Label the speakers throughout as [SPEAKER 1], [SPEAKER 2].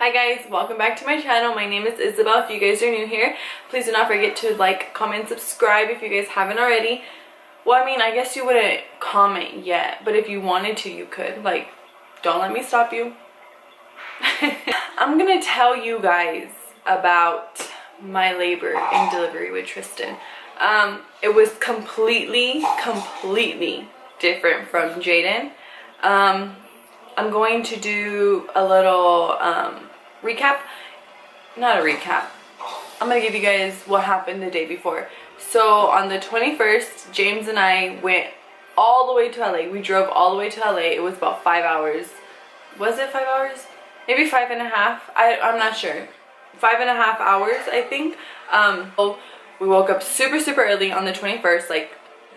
[SPEAKER 1] Hi guys, welcome back to my channel. My name is Isabel. If you guys are new here, please do not forget to like, comment, subscribe if you guys haven't already. Well, I mean, I guess you wouldn't comment yet, but if you wanted to, you could. Like, don't let me stop you. I'm gonna tell you guys about my labor and delivery with Tristan. It was completely different from Jaden. I'm going to do a little recap. Not a recap. I'm gonna give you guys what happened the day before. So on the 21st, James and I went all the way to LA. We drove all the way to LA. It was about 5 hours. Was it 5 hours? Maybe 5.5. I'm not sure. 5.5 hours, I think. We woke up super early on the 21st, like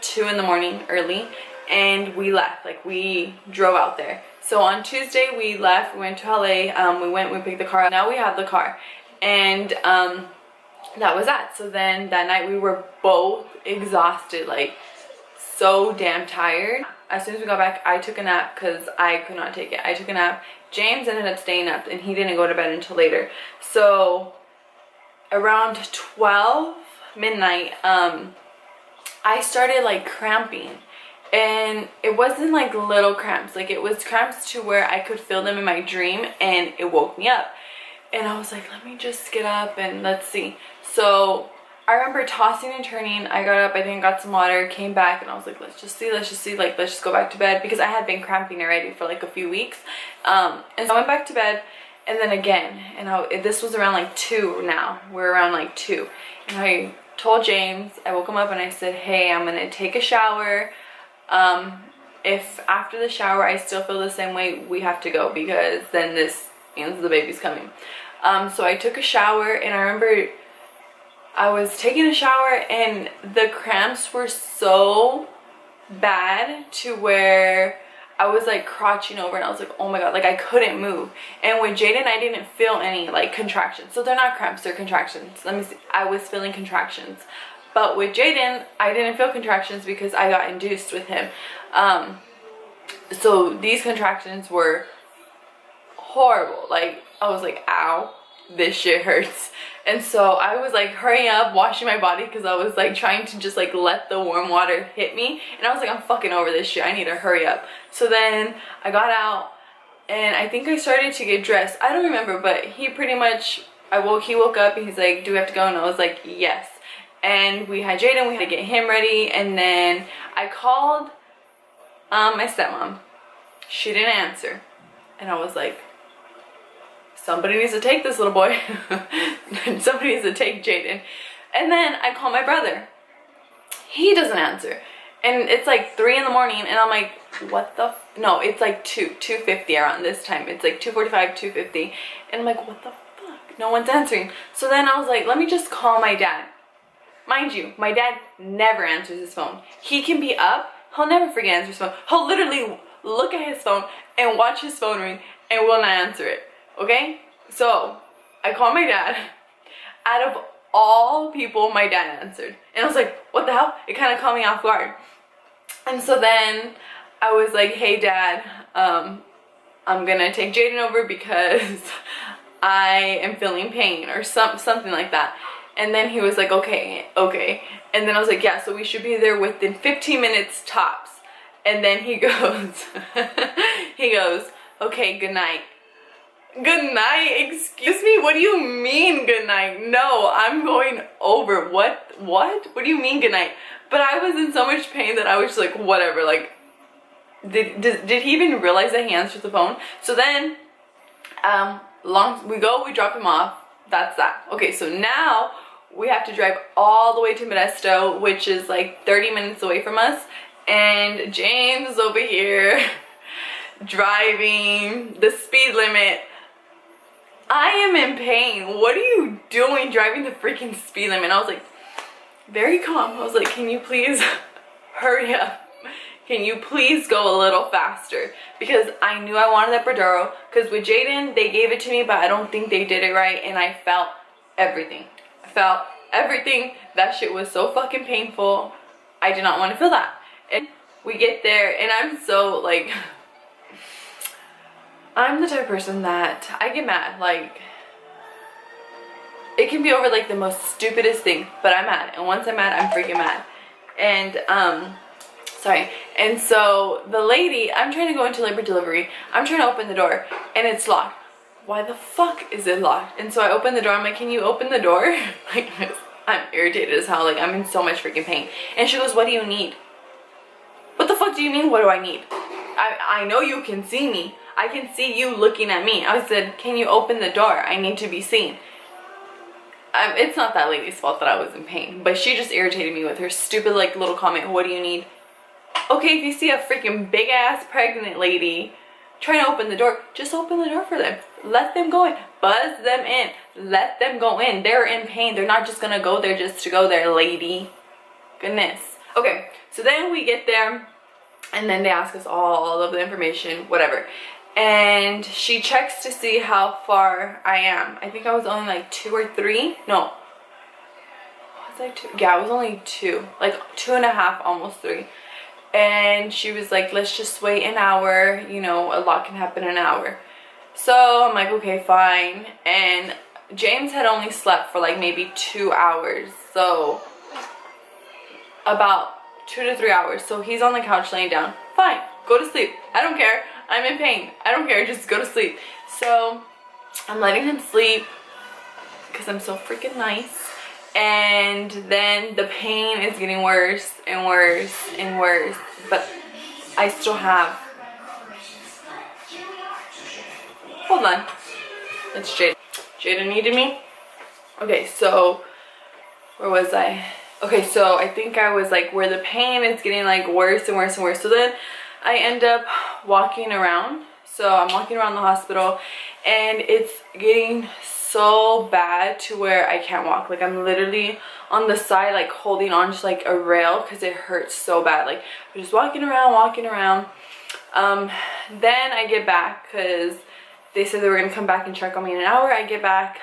[SPEAKER 1] 2 in the morning early, and we left. Like, we drove out there. So on Tuesday we left, we went to LA, we picked the car up. Now we have the car, and that was that. So then that night we were both exhausted, like so damn tired. As soon as we got back, I took a nap because I could not take it. I took a nap. James ended up staying up and he didn't go to bed until later. So around 12 midnight, I started like cramping. And it wasn't like little cramps, like it was cramps to where I could feel them in my dream, and it woke me up. And I was like, let me just get up and let's see. So I remember tossing and turning. I got up, I think got some water, came back, and I was like, let's just see, like let's just go back to bed, because I had been cramping already for like a few weeks. And so I went back to bed, and then again, and this was around like 2 now. We're around like 2. And I told James, I woke him up and I said, hey, I'm gonna take a shower. If after the shower I still feel the same way, we have to go, because then this means the baby's coming. So I took a shower, and I remember I was taking a shower and the cramps were so bad to where I was like crouching over, and I was like, oh my god, like I couldn't move. And with Jaden, I didn't feel any like contractions. So they're not cramps, they're contractions. Let me see. I was feeling contractions. But with Jaden, I didn't feel contractions because I got induced with him. So these contractions were horrible. Like, I was like, ow, this shit hurts. And so I was like hurrying up, washing my body, because I was like trying to just like let the warm water hit me. And I was like, I'm fucking over this shit. I need to hurry up. So then I got out, and I think I started to get dressed. I don't remember, but he pretty much, he woke up and he's like, do we have to go? And I was like, yes. And we had Jaden, we had to get him ready, and then I called my stepmom. She didn't answer, and I was like, somebody needs to take this little boy. Somebody needs to take Jaden. And then I called my brother. He doesn't answer, and it's like 3 in the morning, and I'm like, what the no, it's like 2:50 around this time. It's like 2:45, 2:50, and I'm like, what the fuck, no one's answering. So then I was like, let me just call my dad. Mind you, my dad never answers his phone. He can be up, he'll never forget to answer his phone. He'll literally look at his phone and watch his phone ring and will not answer it, okay? So I called my dad. Out of all people, my dad answered. And I was like, what the hell? It kind of caught me off guard. And so then I was like, hey dad, I'm gonna take Jaden over because I am feeling pain, or something like that. And then he was like, okay. And then I was like, yeah, so we should be there within 15 minutes tops. And then he goes, okay, good night. Good night? Excuse me? What do you mean good night? No, I'm going over. What? What do you mean good night? But I was in so much pain that I was just like, whatever. Like, did he even realize that he answered the phone? So then, we drop him off. That's that. Okay, so now we have to drive all the way to Modesto, which is like 30 minutes away from us. And James is over here driving the speed limit. I am in pain. What are you doing driving the freaking speed limit? And I was like, very calm. I was like, can you please hurry up? Can you please go a little faster? Because I knew I wanted that Bradoro. Because with Jaden, they gave it to me, but I don't think they did it right. And I felt everything. That shit was so fucking painful. I did not want to feel that. And we get there, and I'm so like, I'm the type of person that I get mad. Like, it can be over like the most stupidest thing, but I'm mad. And once I'm mad, I'm freaking mad. And sorry. And so the lady, I'm trying to go into labor delivery. I'm trying to open the door and it's locked. Why the fuck is it locked? And so I open the door. I'm like, can you open the door? Like, I'm irritated as hell. Like, I'm in so much freaking pain. And she goes, what do you need? What the fuck do you mean, what do I need? I know you can see me. I can see you looking at me. I said, can you open the door? I need to be seen. It's not that lady's fault that I was in pain, but she just irritated me with her stupid like little comment, what do you need? Okay, if you see a freaking big ass pregnant lady trying to open the door, just open the door for them. Let them go in. Buzz them in. Let them go in. They're in pain. They're not just gonna go there just to go there, lady. Goodness. Okay, so then we get there and then they ask us all of the information, whatever. And she checks to see how far I am. I think I was only like 2 or 3. No. Was I 2? Yeah, I was only 2. Like 2.5, almost 3. And she was like, let's just wait an hour. You know, a lot can happen in an hour. So I'm like, okay, fine. And James had only slept for like maybe 2 hours. So about 2 to 3 hours. So he's on the couch laying down. Fine, go to sleep. I don't care. I'm in pain. I don't care. Just go to sleep. So I'm letting him sleep because I'm so freaking nice. And then the pain is getting worse and worse and worse. But I still have... Hold on. It's Jada. Jada needed me. Okay, so where was I? Okay, so I think I was like where the pain is getting like worse and worse and worse. So then I end up walking around. So I'm walking around the hospital and it's getting so bad to where I can't walk. Like, I'm literally on the side like holding on to like a rail because it hurts so bad. Like, I'm just walking around. Then I get back because they said they were gonna come back and check on me in an hour. I get back,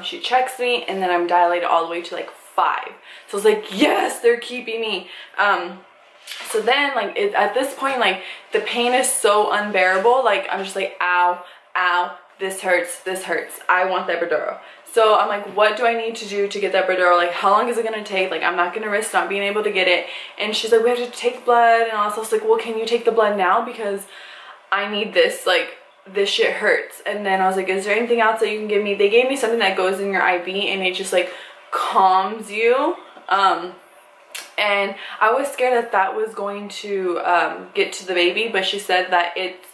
[SPEAKER 1] she checks me, and then I'm dilated all the way to like 5. So it's like, yes, they're keeping me. So then like at this point, like the pain is so unbearable. Like, I'm just like, ow, ow, this hurts, I want the epidural. So I'm like, what do I need to do to get the epidural? Like, how long is it gonna take? Like, I'm not gonna risk not being able to get it. And she's like, we have to take blood. And I was like, well, can you take the blood now? Because I need this, like, this shit hurts. And then I was like, is there anything else that you can give me? They gave me something that goes in your IV and it just like calms you. And I was scared that that was going to get to the baby, but she said that it's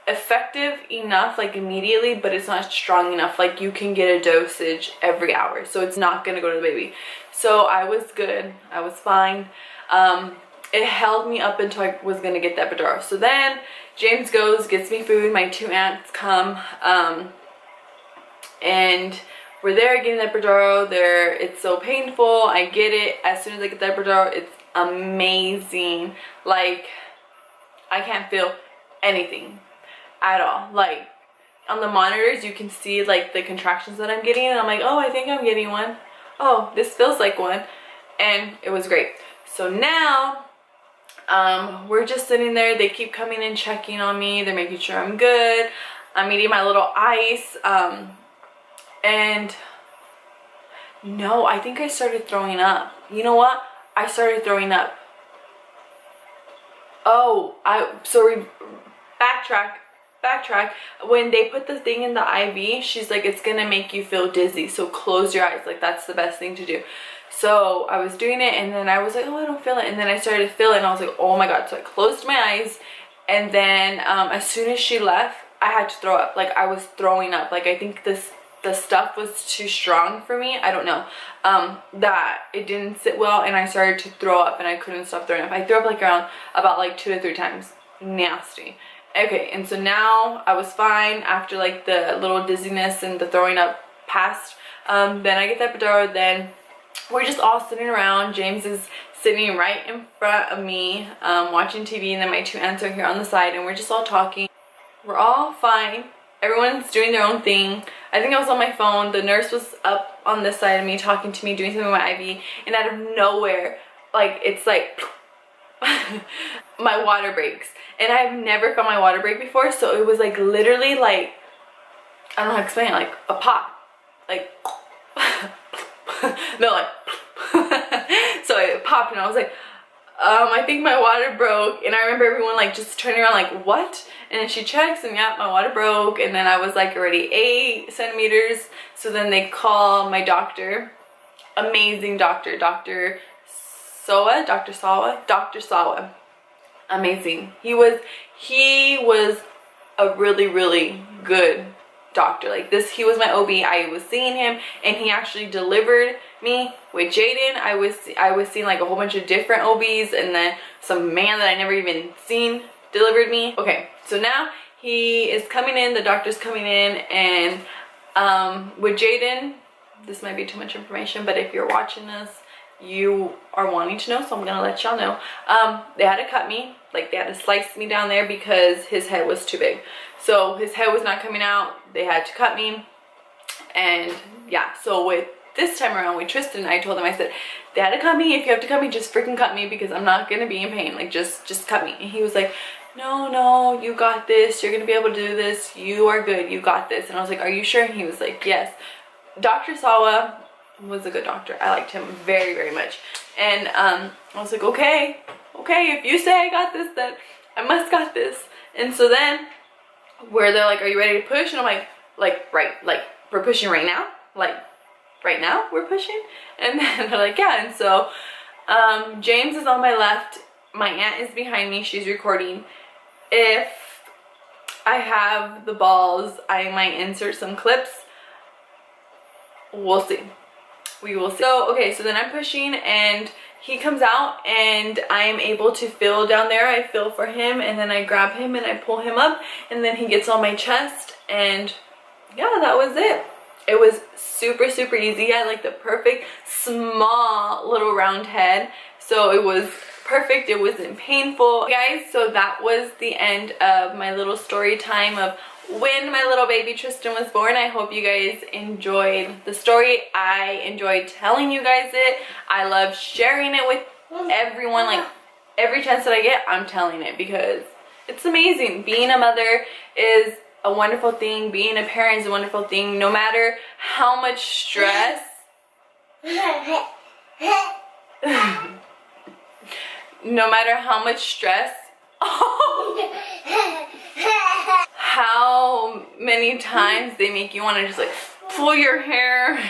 [SPEAKER 1] effective enough, like immediately, but it's not strong enough. Like, you can get a dosage every hour, so it's not gonna go to the baby. So I was good, I was fine. It held me up until I was gonna get the epidural. So then James goes, gets me food, my 2 aunts come, and we're there getting the epidural. It's so painful. I get it. As soon as I get the epidural, it's amazing. Like, I can't feel anything at all. Like, on the monitors, you can see like the contractions that I'm getting, and I'm like, oh, I think I'm getting one. Oh, this feels like one. And it was great. So now we're just sitting there. They keep coming and checking on me. They're making sure I'm good. I'm eating my little ice. And no, I think I started throwing up. You know what? I started throwing up. Oh, backtrack. When they put the thing in the IV, she's like, it's gonna make you feel dizzy, so close your eyes. Like, that's the best thing to do. So I was doing it, and then I was like, oh, I don't feel it. And then I started to feel it, and I was like, oh my god. So I closed my eyes, and then as soon as she left, I had to throw up. Like, I was throwing up. Like, I think the stuff was too strong for me. I don't know. That it didn't sit well, and I started to throw up, and I couldn't stop throwing up. I threw up like around about like 2 to 3 times. Nasty. Okay, and so now I was fine after like the little dizziness and the throwing up passed. Then I get the epidural. Then we're just all sitting around. James is sitting right in front of me, watching TV, and then my 2 aunts are here on the side, and we're just all talking. We're all fine. Everyone's doing their own thing. I think I was on my phone. The nurse was up on this side of me talking to me, doing something with my IV, and out of nowhere, like, it's like my water breaks. And I've never felt my water break before, so it was like literally like, I don't know how to explain it, like a pop. Like, no, like, so it popped and I was like, I think my water broke. And I remember everyone like just turning around like, what? And then she checks and yeah, my water broke. And then I was like already 8 centimeters. So then they call my doctor, amazing doctor, Dr. Sawa, amazing. He was a really good doctor. Like this, he was my OB. I was seeing him and he actually delivered me with Jaden. I was seeing like a whole bunch of different OBs, and then some man that I never even seen delivered me. Okay, so now he is coming in, the doctor's coming in, and with Jaden, this might be too much information, but if you're watching this, you are wanting to know, so I'm gonna let y'all know. They had to cut me, like they had to slice me down there because his head was too big. So his head was not coming out, they had to cut me. And yeah, so with this time around with Tristan, I told him, I said, they had to cut me. If you have to cut me, just freaking cut me, because I'm not gonna be in pain. Like just cut me. And he was like, no, you got this, you're gonna be able to do this, you are good, you got this. And I was like, are you sure? And he was like, yes. Dr. Sawa was a good doctor. I liked him very much. And I was like, okay, if you say I got this, then I must got this. And so then where they're like, are you ready to push? And I'm like we're pushing right now, like right now we're pushing. And then they're like, yeah. And so James is on my left, my aunt is behind me, she's recording. If I have the balls, I might insert some clips. We'll see. We will see. So okay, so then I'm pushing and he comes out and I'm able to feel down there. I feel for him and then I grab him and I pull him up and then he gets on my chest, and yeah, that was it. It was super easy. I had like the perfect small little round head, so it was perfect. It wasn't painful, guys. So that was the end of my little story time of when my little baby Tristan was born. I hope you guys enjoyed the story. I enjoyed telling you guys it. I love sharing it with everyone. Like every chance that I get, I'm telling it because it's amazing. Being a mother is a wonderful thing. Being a parent is a wonderful thing. No matter how much stress no matter how much stress how many times they make you want to just like pull your hair.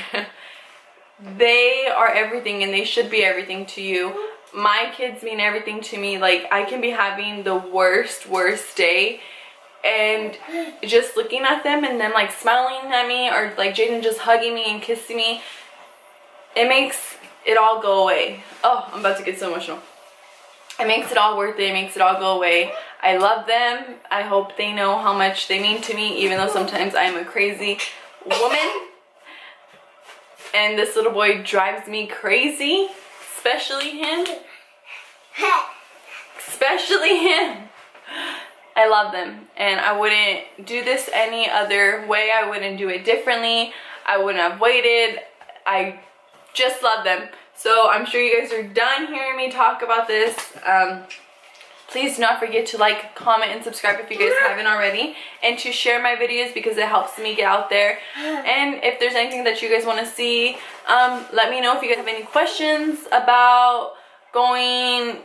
[SPEAKER 1] They are everything and they should be everything to you. My kids mean everything to me. Like I can be having the worst day and just looking at them and then like smiling at me, or like Jaden just hugging me and kissing me, it makes it all go away. Oh, I'm about to get so emotional. It makes it all worth it. It makes it all go away. I love them. I hope they know how much they mean to me, even though sometimes I'm a crazy woman. And this little boy drives me crazy. Especially him. Especially him. I love them. And I wouldn't do this any other way. I wouldn't do it differently. I wouldn't have waited. I just love them. So I'm sure you guys are done hearing me talk about this. Please do not forget to like, comment, and subscribe if you guys haven't already. And to share my videos because it helps me get out there. And if there's anything that you guys want to see, let me know. If you guys have any questions about going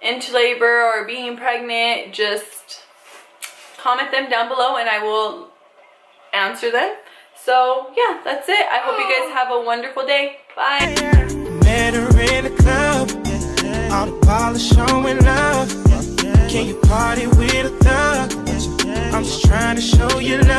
[SPEAKER 1] into labor or being pregnant, just comment them down below and I will answer them. So yeah, that's it. I hope you guys have a wonderful day. Bye.
[SPEAKER 2] Met her in the club, all the ballers showing love. Can you party with a thug? I'm just trying to show you love.